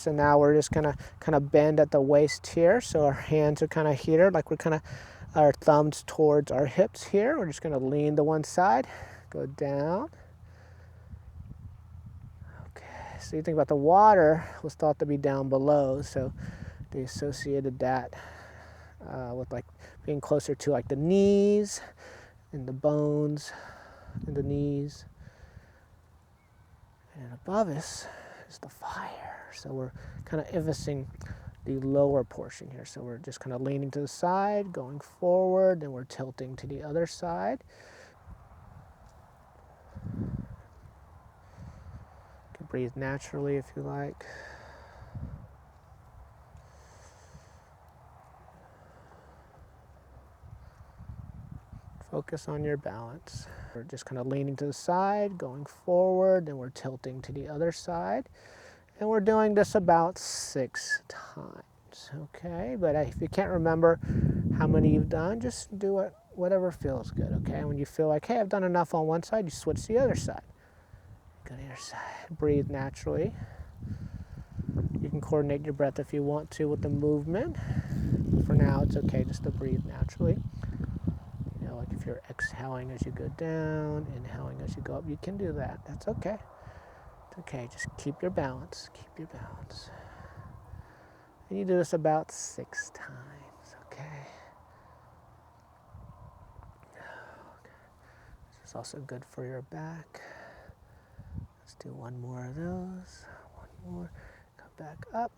So now we're just gonna kind of bend at the waist here. So our hands are kind of here, like we're kind of, our thumbs towards our hips here. We're just gonna lean to one side, go down. Okay, so you think about the water was thought to be down below, so they associated that with like being closer to like the knees and the bones and the knees. And above us is the fire. So we're kind of emphasizing the lower portion here. So we're just kind of leaning to the side, going forward, then we're tilting to the other side. You can breathe naturally if you like. Focus on your balance. We're just kind of leaning to the side, going forward, then we're tilting to the other side. And we're doing this about 6 times, okay? But if you can't remember how many you've done, just do it, whatever feels good, okay? And when you feel like, hey, I've done enough on one side, you switch to the other side. Go to the other side. Breathe naturally. You can coordinate your breath if you want to with the movement. For now, it's okay just to breathe naturally. You know, like if you're exhaling as you go down, inhaling as you go up, you can do that. That's okay. It's okay. Just keep your balance. Keep your balance. And you do this about 6 times, okay? This is also good for your back. Let's do one more of those. One more. Come back up.